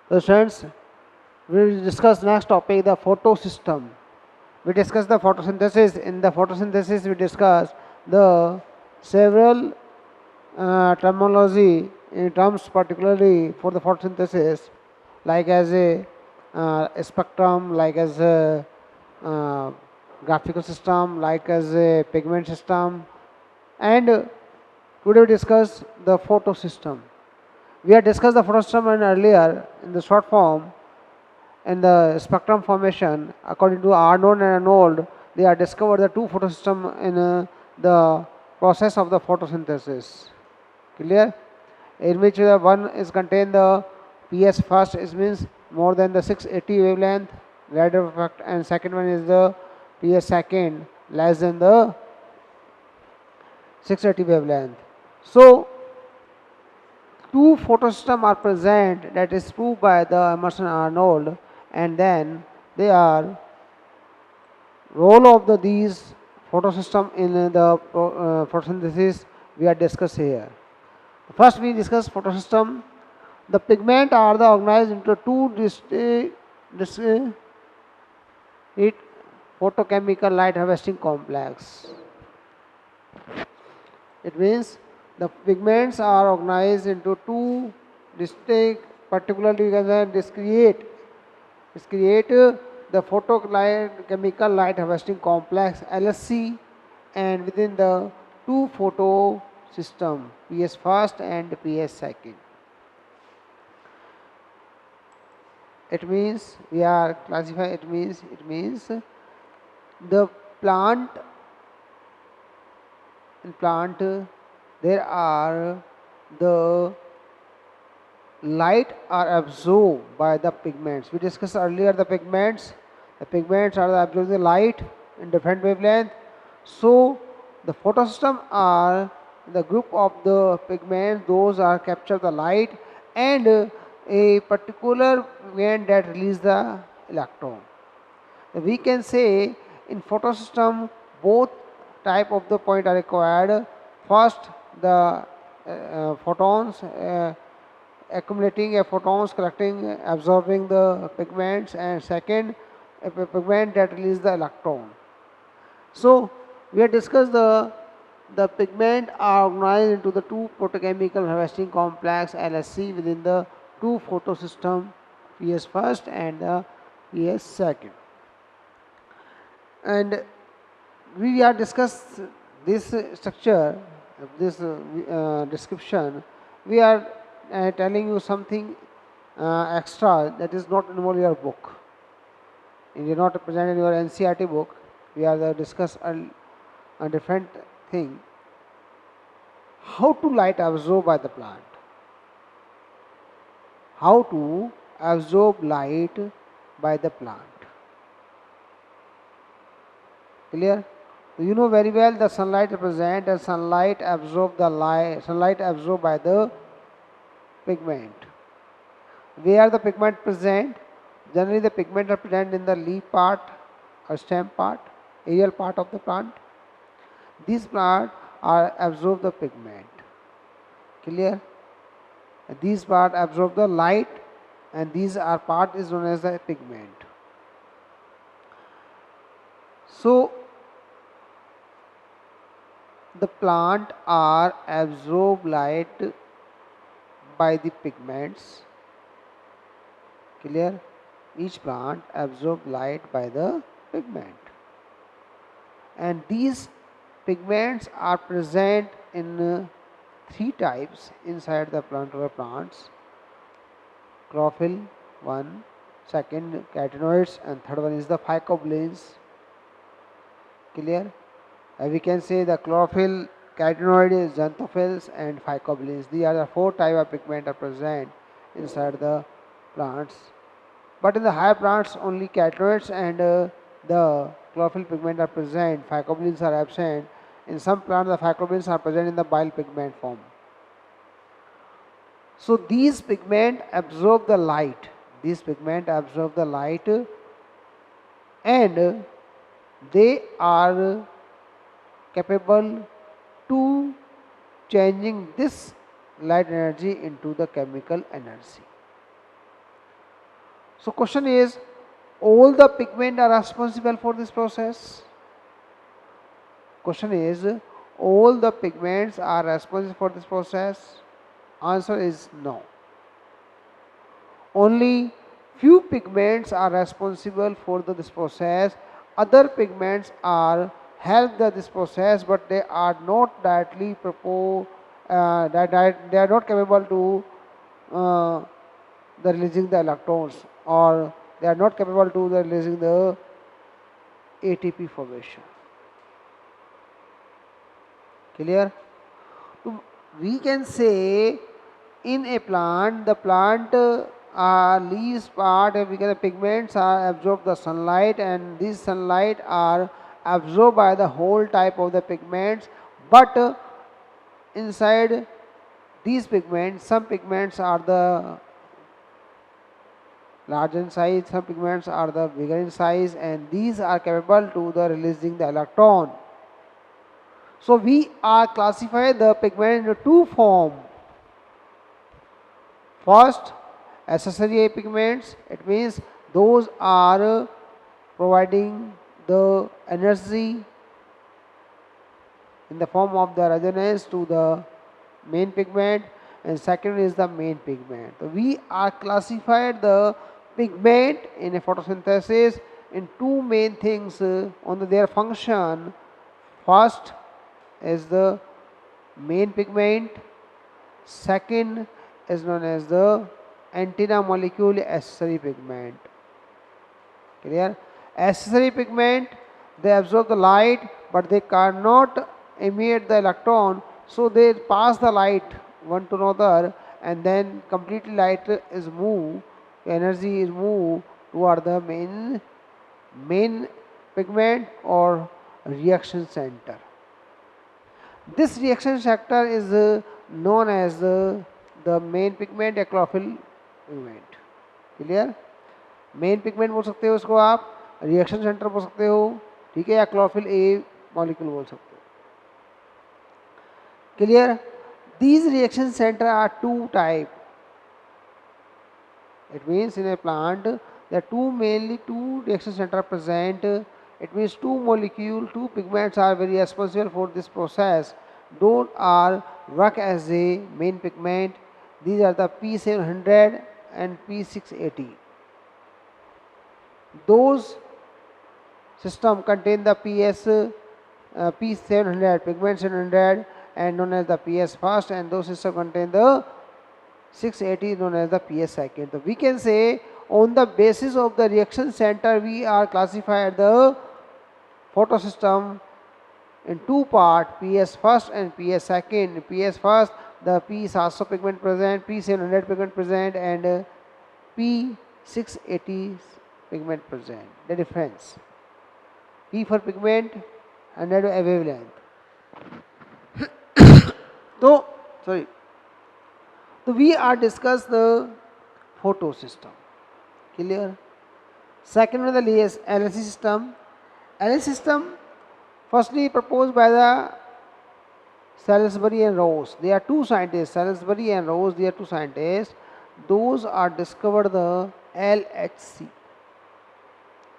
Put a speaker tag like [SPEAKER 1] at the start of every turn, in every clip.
[SPEAKER 1] So students, we will discuss next topic, the photosystem. We discuss the photosynthesis. In the photosynthesis, we discuss the several terminology in terms particularly for the photosynthesis, like as a spectrum, like as a uh, graphical system, like as a pigment system, and today we discuss the photosystem. We had discussed the photosystem and earlier in the short form. In the spectrum formation, according to Arnold and Arnold, they have discovered the two photosystem in the process of the photosynthesis. Clear? In which the one is contained the PS first, it means more than the 680 wavelength radar effect, and second one is the PS second less than the 680 wavelength. So two photosystems are present, that is proved by the Emerson Arnold, and then they are role of these photosystem in the photosynthesis we are discussed here. First we discuss photosystem. The pigment are the organized into two distinct photochemical light harvesting complex. It means the pigments are organized into two distinct, particularly we can say discrete the photochemical light harvesting complex LSC, and within the two photo system PS first and PS second. It means we are classifying. It means the plant in plant there are the light are absorbed by the pigments. We discussed earlier the pigments. The pigments are absorbing the light in different wavelength. So the photosystem are the group of the pigments. Those are capture the light and a particular pigment that release the electron. We can say in photosystem both type of the point are required. First the photons accumulating a photons, collecting, absorbing the pigments, and second a pigment that release the electron. So we have discussed the pigment are organized into the two photochemical harvesting complex LSC within the two photosystem PS first and the PS second. And we are discussed this structure, this description. We are telling you something extra that is not involved in your book. It is not present in your NCRT book. We are discuss a different thing. How to light absorb by the plant? How to absorb light by the plant? Clear? You know very well the sunlight represent and sunlight absorb the light. Sunlight absorbed by the pigment. Where the pigment present? Generally the pigment are present in the leaf part or stem part, aerial part of the plant. These plant are absorb the pigment. Clear? These part absorb the light, and these are part is known as the pigment. So the plant are absorb light by the pigments. Clear? Each plant absorb light by the pigment, and these pigments are present in three types inside the plant or plants: chlorophyll one, second carotenoids, and third one is the phycobilins. Clear? We can say the chlorophyll, carotenoid is xanthophylls, and phycobilins. These are the four type of pigment are present inside the plants. But in the higher plants, only carotenoids and the chlorophyll pigment are present. Phycobilins are absent. In some plants, the phycobilins are present in the bile pigment form. So these pigment absorb the light. These pigment absorb the light, and they are capable to changing this light energy into the chemical energy. So question is, all the pigment are responsible for this process? Question is, all the pigments are responsible for this process? Answer is no. Only few pigments are responsible for this process. Other pigments are help this process, but they are not directly they are not capable to uh, the releasing the electrons, or they are not capable to the releasing the ATP formation. Clear? So we can say in a plant, the plant leaves part because the pigments are absorb the sunlight, and these sunlight are absorbed by the whole type of the pigments, but inside these pigments, some pigments are the large in size, some pigments are the bigger in size, and these are capable to the releasing the electron. So we are classify the pigment into two forms. First, accessory pigments, it means those are providing the energy in the form of the resonance to the main pigment, and second is the main pigment. So we are classified the pigment in a photosynthesis in two main things on their function. First is the main pigment, second is known as the antenna molecule accessory pigment. Clear? Accessory pigment, they absorb the light, but they cannot emit the electron, so they pass the light one to another, and then completely light is moved, energy is moved toward the main pigment or reaction center. This reaction sector is known as the main pigment या chlorophyll pigment. Clear? Main pigment बोल सकते हो उसको आप, reaction centre बोल सकते हो, ठीक है, या क्लोरोफिल ए मॉलिक्यूल बोल सकते हो. Clear? These reaction center are two type. It means in a plant there are mainly two reaction center present. It means two molecule, two pigments are very responsible for this process. Those are work as a main pigment. These are the P700 and P680. Those system contain the P700 pigment 700 and known as the PS first, and those system contain the 680 known as the PS second. So we can say on the basis of the reaction center we are classified the photosystem in two part, PS first and PS second. PS first, the P700 pigment present, P700 pigment present, and P680 pigment present. The difference, P for pigment and wavelength. So we are discuss the photo system. Clear? Second one is LSC system. LSC system firstly proposed by the Salisbury and Rose. They are two scientists, Salisbury and Rose, they are two scientists. Those are discovered the LHC.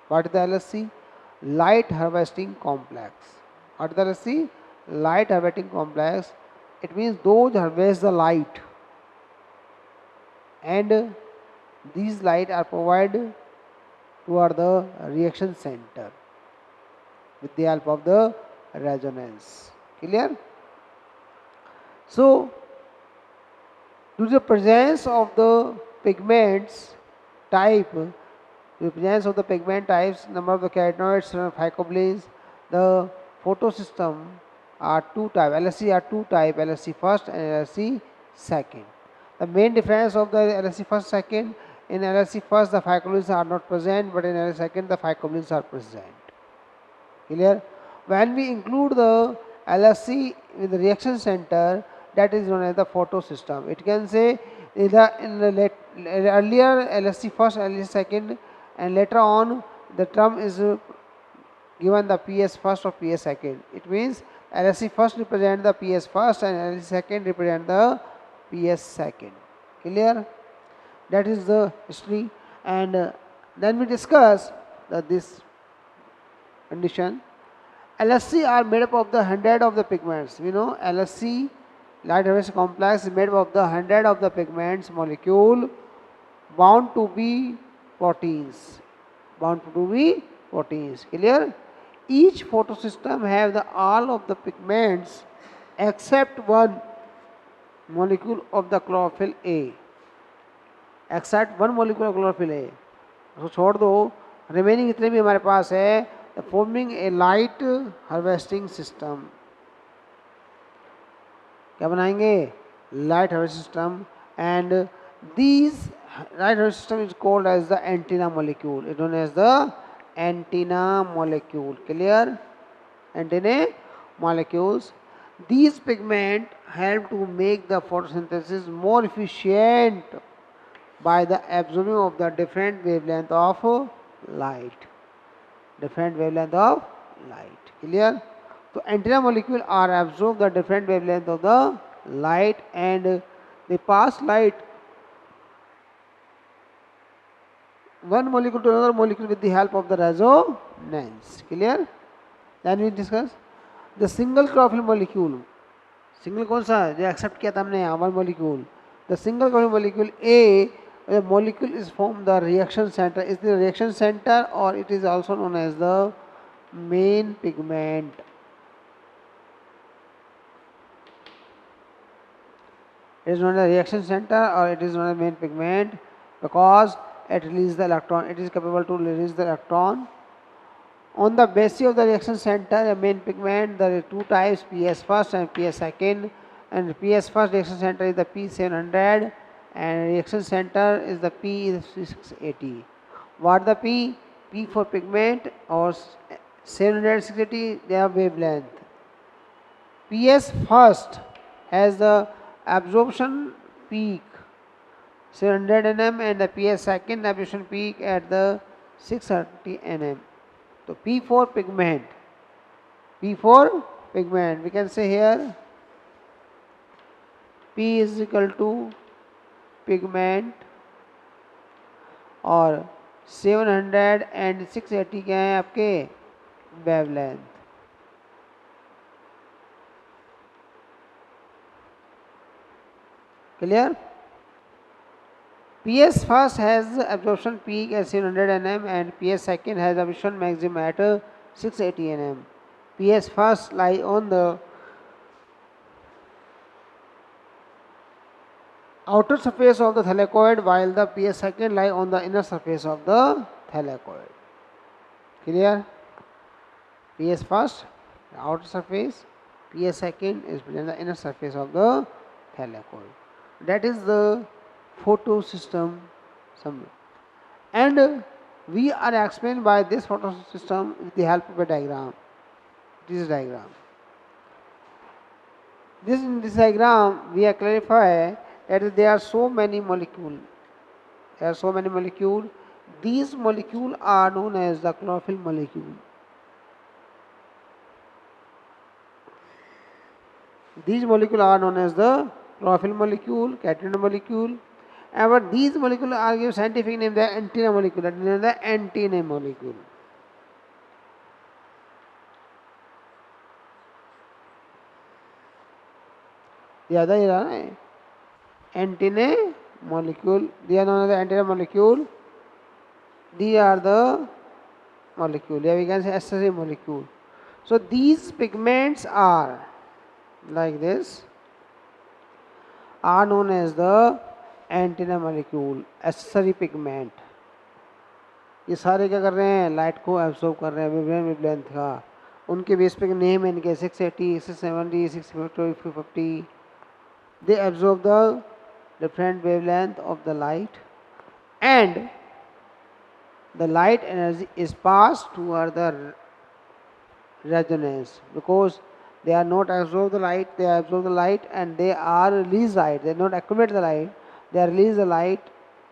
[SPEAKER 1] What is the LHC? Light harvesting complex. What is the LHC? Light harvesting complex. It means those harvest the light, and these light are provided toward the reaction center with the help of the resonance. Clear? So, due to the presence of the pigments type, the presence of the pigment types, number of the carotenoids and phycobilins, the photosystem are two type. LSC are two type, LSC first and LSC second. The main difference of the LSC first second, in LSC first the phycobilins are not present, but in LSC second the phycobilins are present. Clear? When we include the LSC with the reaction center, that is known as the photosystem. It can say in the earlier LSC first, LSC second, and later on the term is given the PS first or PS second. It means LSC first represent the PS first and LSC second represent the PS second. Clear? That is the history. And then we discuss this condition. LSC are made up of the 100 of the pigments. We know LSC, light harvest complex, is made up of the 100 of the pigments molecule bound to be proteins. Bound to be proteins. Clear? Each photosystem have the all of the pigments except one molecule of the chlorophyll A. Except one molecule of chlorophyll A. तो छोड़ दो, remaining इतने भी हमारे पास है. Forming a light harvesting system. क्या बनाएंगे? Light harvesting system. And these light harvesting system is called as the antenna molecule. It known as the antenna molecule. Clear? Antenna molecules. These pigments help to make the photosynthesis more efficient by the absorbing of the different wavelength of light. Different wavelength of light. Clear? So antenna molecule are absorb the different wavelength of the light and they pass light one molecule to another molecule with the help of the resonance. Clear? Then we discuss the single chlorophyll molecule. Single कौन सा जो accept किया था हमने यहाँ? One molecule. The single chlorophyll molecule A, the molecule is from the reaction center. Is the reaction center or it is also known as the main pigment. It is known as reaction center or it is known as main pigment because it releases the electron. It is capable to release the electron. On the basis of the reaction center, the main pigment, there are two types, PS first and PS second. And PS first reaction center is the P700 and reaction center is the P680. What the P? P for pigment or 700 680, they have wavelength. PS first has the absorption peak 700 nm and the PS second absorption peak at the 630 nm. So P4 pigment, P4 pigment, we can say here P is equal to pigment और 700 and 680 क्या है आपके? Wavelength. Clear? PS first has absorption peak at 700 nm and PS second has absorption maximum at 680 nm. PS first lie on the outer surface of the thylakoid while the PS second lie on the inner surface of the thylakoid. Clear? PS first, the outer surface, PS second is present the inner surface of the thylakoid. That is the photosystem summary. And we are explained by this photosystem with the help of a diagram. This is diagram. In this diagram we are clarify that there are so many molecules. There are so many molecules. These molecules are known as the chlorophyll molecule. These molecules are known as the chlorophyll molecule, carotenoid molecule. But these molecules are given scientific name, the antenna molecule. That is the antenna molecule. The other is antenna molecule. They are known as the antenna molecule. These are the molecule. Here we can say accessory molecule. So these pigments are like this, are known as the antenna molecule, accessory pigment. ये सारे क्या कर रहे हैं? Light को absorb कर रहे हैं वेवलेंथ का. उनके बेस पे नेम है इनके 680, 670, 650. They absorb the different wavelength of the light and the light energy is passed toward the resonance because they are not absorb the light, they absorb the light and they are release light. They not accumulate the light, they release the light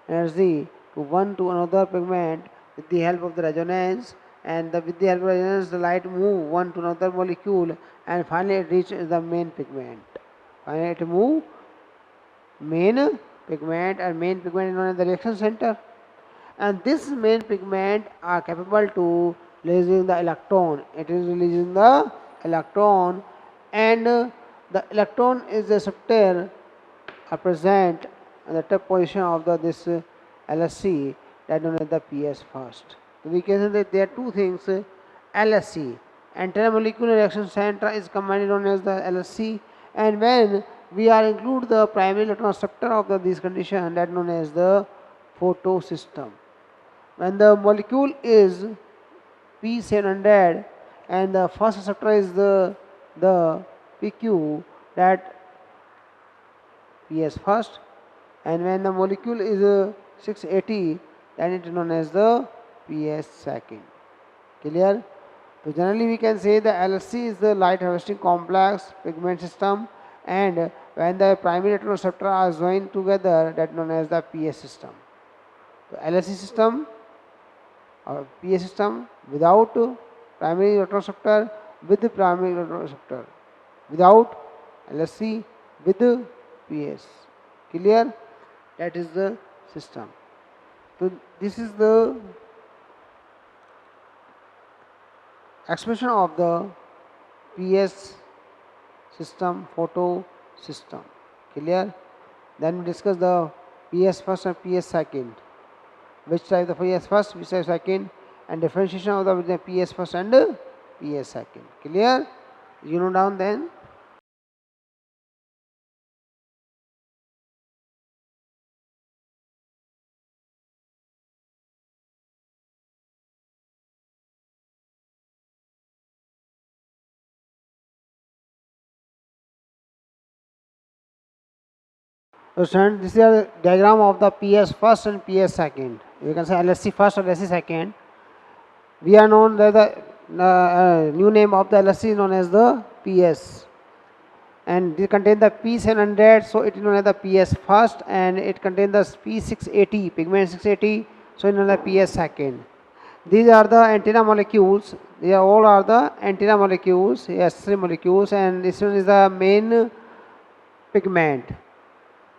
[SPEAKER 1] energy to one to another pigment with the help of the resonance, and with the help of resonance the light move one to another molecule and finally it reaches the main pigment. Finally it move main pigment, and main pigment is known as the reaction center. and this main pigment are capable to releasing the electron. It is releasing the electron, and the electron is the receptor are present at the top position of the this LSC, that known as the PS first. So we can say that there are two things, LSC, antenna molecular reaction center is commonly known as the LSC, and when we are include the primary electron receptor of this condition, that known as the photosystem. When the molecule is P700 and the first receptor is the PQ, that PS first, and when the molecule is 680, then it is known as the PS second. Clear? So generally we can say the LSC is the light harvesting complex pigment system, and when the primary electron receptor are joined together, that known as the PS system. So LSC system or PS system without primary electron receptor, with the primary electron receptor, without LSC, with the PS. Clear? That is the system. So this is the expression of the PS system, photo system. Clear? Then we discuss the PS first and PS second. Which type the PS first, which type second, and differentiation of the PS first and PS second. Clear? You know down then. So student, this is a diagram of the PS first and PS second. You can say LSC first or LSC second. We are known that the new name of the LSC is known as the PS, and it contains the P700, so it is known as the PS first, and it contains the P680 pigment 680, so it is known as PS second. These are the antenna molecules. They all are the antenna molecules, S3 molecules, and this one is the main pigment.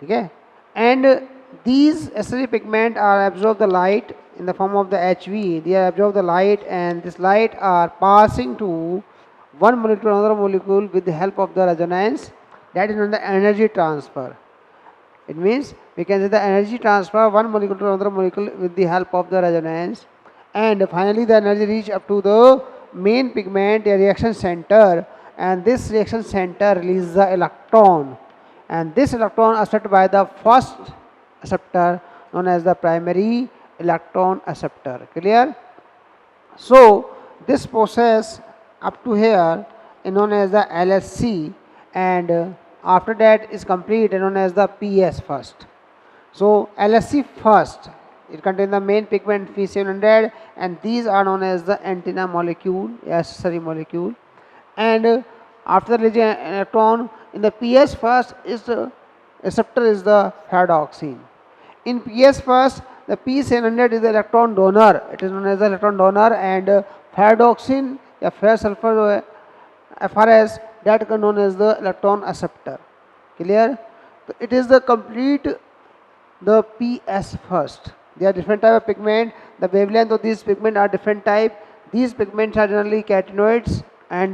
[SPEAKER 1] Okay, and these accessory pigment are absorb the light in the form of the HV. They are absorb the light, and this light are passing to one molecule to another molecule with the help of the resonance. That is known as the energy transfer. It means we can say the energy transfer one molecule to another molecule with the help of the resonance, and finally the energy reach up to the main pigment, a reaction center, and this reaction center releases the electron, and this electron accepted by the first acceptor known as the primary electron acceptor. Clear? So this process up to here is known as the LSC, and after that is complete and known as the PS first. So LSC first, it contains the main pigment P700, and these are known as the antenna molecule, accessory molecule, and after releasing an electron in the PS first is the receptor is the pyridoxine. In PS first, the P700 is the electron donor. It is known as the electron donor, and pyridoxine, a ferrous sulfur FRS, that is known as the electron acceptor. Clear? So it is the complete the PS first. There are different type of pigment. The wavelength of these pigment are different type. These pigments are generally carotenoids and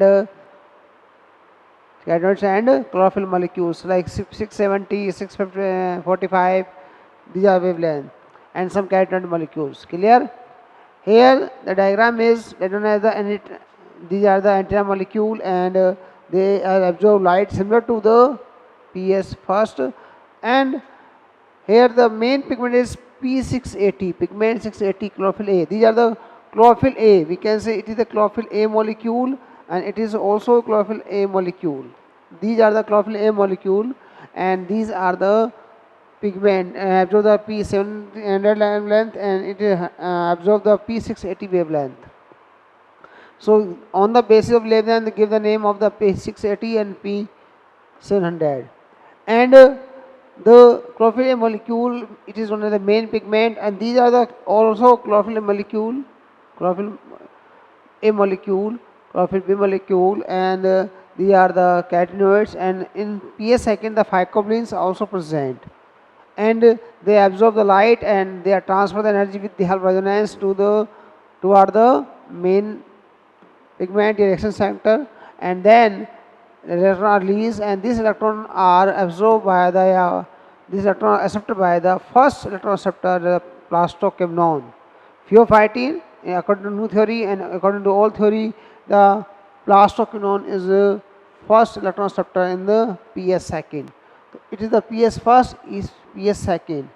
[SPEAKER 1] chlorophyll molecules like 670, 645. These are wavelength, and some carotenoid molecules. Clear? Here the diagram is known as these are the antenna molecule, and they are absorb light similar to the PS first, and here the main pigment is P680, pigment 680 chlorophyll A. These are the chlorophyll A. We can say it is the chlorophyll A molecule, and it is also chlorophyll A molecule. These are the chlorophyll A molecule, and these are the pigment absorb the P700 wavelength, and it absorb the P680 wavelength. So on the basis of wavelength, they give the name of the P680 and P700, and the chlorophyll A molecule, it is one of the main pigment, and these are the also chlorophyll A molecule, chlorophyll A molecule, chlorophyll B molecule, and these are the carotenoids, and in PS second the phycobilins also present, and they absorb the light and they are transfer the energy with the help of resonance to the toward the main pigment reaction center, and then electron are released and these electrons are absorbed by the these electron are accepted by the first electron acceptor, the plastocymnon. Pheophytine, according to new theory and according to old theory, the plastocymnon is the first electron acceptor in the PS second. It is the PS first is PS second.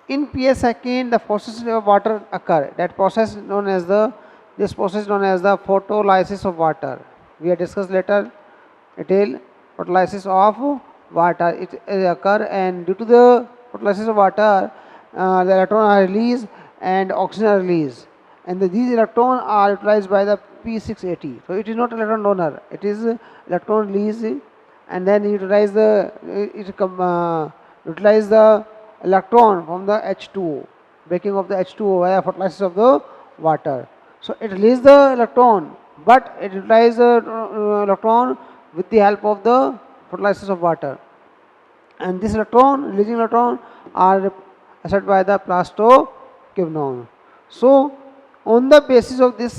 [SPEAKER 1] In PS second, the process of water occur. That process known as the this process known as the photolysis of water. We have discussed later detail photolysis of water. It occur, and due to the photolysis of water, the electron are released and oxygen are released, and these electrons are utilized by the P680. So it is not electron donor; it is electron release, and then utilize the utilize the electron from the H2O, breaking of the H2O via photolysis of the water. So it releases the electron, but it utilizes the electron with the help of the photolysis of water, and this electron releasing electron are accepted by the plastocymnon. So on the basis of this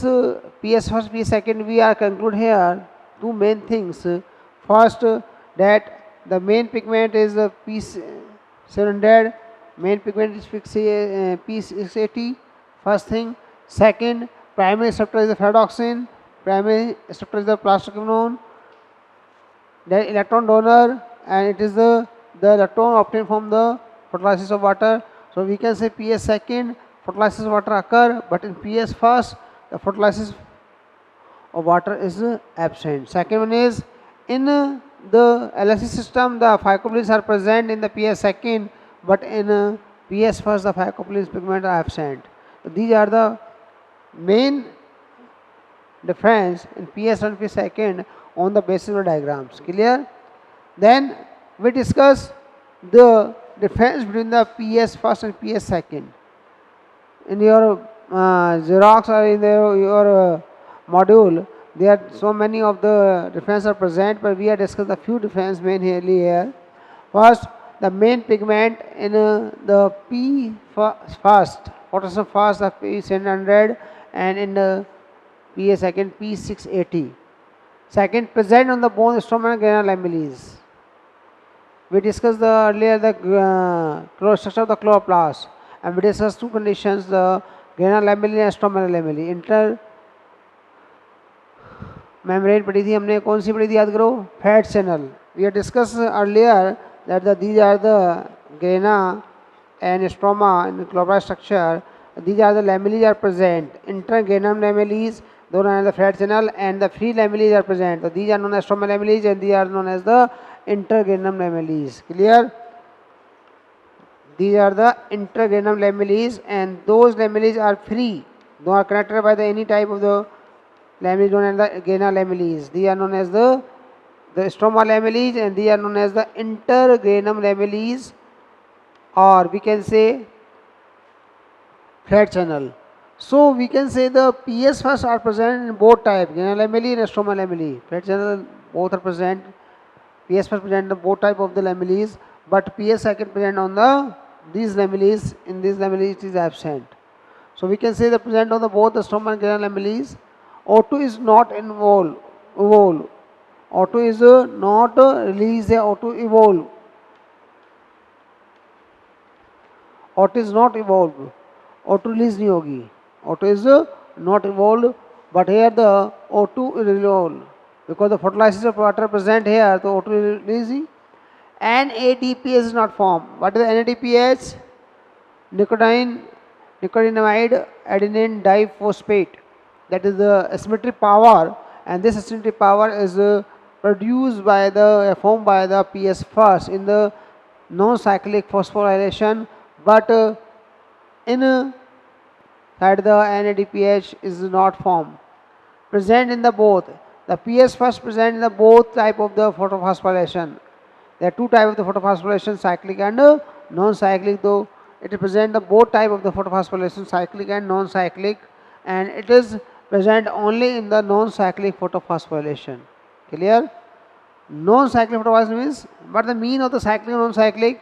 [SPEAKER 1] PS first, PS second, we are conclude here two main things. First, that the main pigment is P700, main pigment is P680. First thing. Second, primary receptor is the ferredoxin, primary receptor is the plastocymnon, the electron donor, and it is the electron obtained from the photolysis of water. So we can say PS second photolysis of water occur, but in PS first the photolysis of water is absent. Second one is in the LSC system the phycobilins are present in the PS second, but in PS first the phycobilins pigment are absent. So these are the main difference in PS and PS second on the basis of the diagrams. Clear? Then we discuss the difference between the PS first and PS second. In your Xerox or in your module, there are so many of the differences are present, but we are discussing the few differences mainly here. First, the main pigment in the P first, potassium first, the P700, and in the PA second P680. Second, present on the bone stromal and granular lamellis. We discussed earlier the structure of the chloroplast, and we discussed two conditions: the granular lamelli and stromal lamelli. Inter membrane पढ़ी थी हमने, कौन सी पढ़ी थी याद करो? Fat channel. We had discussed earlier that these are the grana and stroma in the chloroplast structure. These are the lamelli are present. Intergranum lamellis, those are the fat channel, and the free lamelli are present. So these are known as stromal lamellis, and these are known as the intergranum lamellis. Clear? These are the intergranum lamellis, and those lamellis are free. They are connected by any type of the lamellis known as the grana lamellis. These are known as the stroma lamellis, and these are known as the intergranum lamellis, or we can say flat channel. So we can say the PS first are present in both types, grana lamelli and stroma lamelli. Flat channel both are present. PS first present in both type of the lamellis, but PS second present on the these lamellis. In these lamellis it is absent. So we can say the present on the both the stroma and grana lamellis. O2 is not involved. O2 is not released. O2 evolve. O2 is not evolved. O2 release नहीं होगी. O2 is not evolved, but here the O2 is evolved because the photolysis of water present here. So O2 is releasing. NADPH is not formed. What is the NADPH? Nicotinamide adenine diphosphate. That is the asymmetric power, and this asymmetric power is produced by the formed by the PS first in the non-cyclic phosphorylation, but in that the NADPH is not formed. Present in the both. The PS first present in the both type of the photophosphorylation. There are two types of the photophosphorylation, cyclic and non-cyclic. Though it represents the both type of the photophosphorylation, cyclic and non-cyclic, and it is present only in the non-cyclic photophosphorylation. Clear? Non-cyclic photophosphorylation means, what the mean of the cyclic and non-cyclic?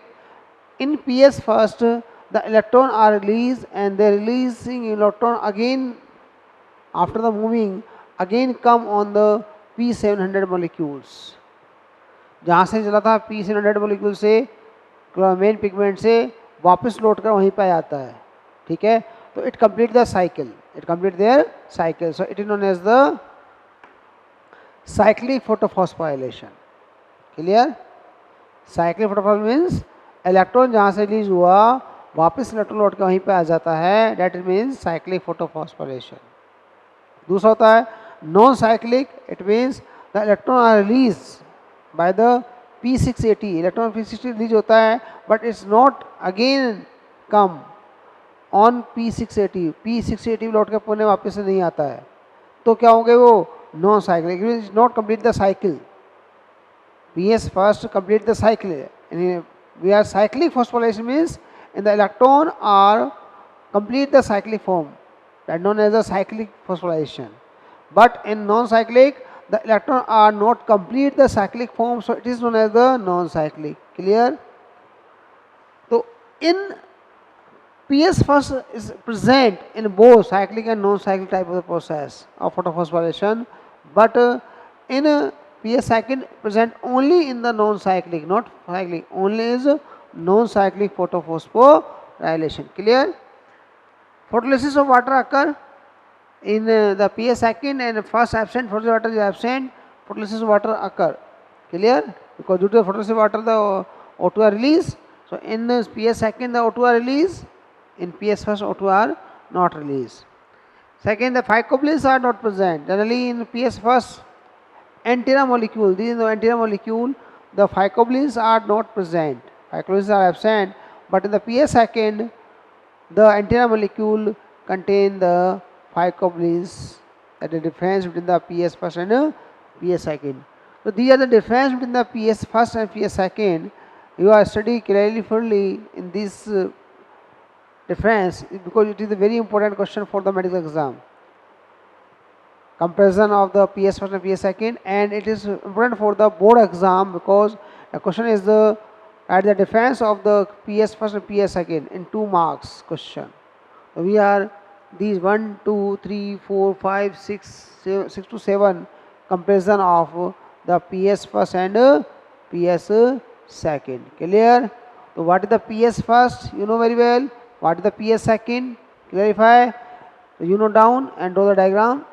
[SPEAKER 1] In PS first, the electron are released and the releasing electron again after the moving again come on the P700 molecules. जहाँ से चला था P700 molecule से main pigment से वापस लौट कर वहीं पर आता है, ठीक है. तो it complete the cycle, it complete their cycle. So it is known as the cyclic photophosphorylation. Clear. Cyclic photophosphorylation means electron जहाँ से रिलीज हुआ वापस इलेक्ट्रॉन लौट के वहीं पे आ जाता है, that it means cyclic photophosphorylation. दूसरा होता है non cyclic, it means the electron are release by the P680. Electron P680 release होता है but it's not again come on P680. P680 लौट के पुणे वापस से नहीं आता है, तो क्या होंगे वो non cyclic. It means not complete the cycle. PS first complete the cycle. We are cyclic phosphorylation means in the electron are complete the cyclic form, that known as the cyclic phosphorylation. But in non-cyclic the electron are not complete the cyclic form, so it is known as the non-cyclic. Clear. So in PS first is present in both cyclic and non-cyclic type of the process of photophosphorylation, but in PS second present only in the non-cyclic, not cyclic, only is non-cyclic photophosphorylation. Clear. Photolysis of water occur in the PS second and first absent, photolysis water is absent, photolysis of water occur. Clear. Because due to the photolysis of water the O2 are released. So in the PS second the O2 are released, in PS first O2 are not released. Second, the phycobilins are not present. Generally in PS first antenna molecule, this is the antenna molecule, the phycobilins are not present, phycobilins are absent, but in the PS second the antenna molecule contain the phycobilins. That is the difference between the PS first and PS second. So these are the difference between the PS first and PS second. You are study carefully in this difference because it is a very important question for the medical exam. Comparison of the PS first and PS second, and it is important for the board exam because the question is the at the difference of the PS first and PS second in 2 marks question. So we are these 1, 2, 3, 4, 5, 6, 6 to 7 comparison of the PS first and PS second. Clear. So what is the PS first? You know very well. What is the PS second? Clarify. So you know down and draw the diagram.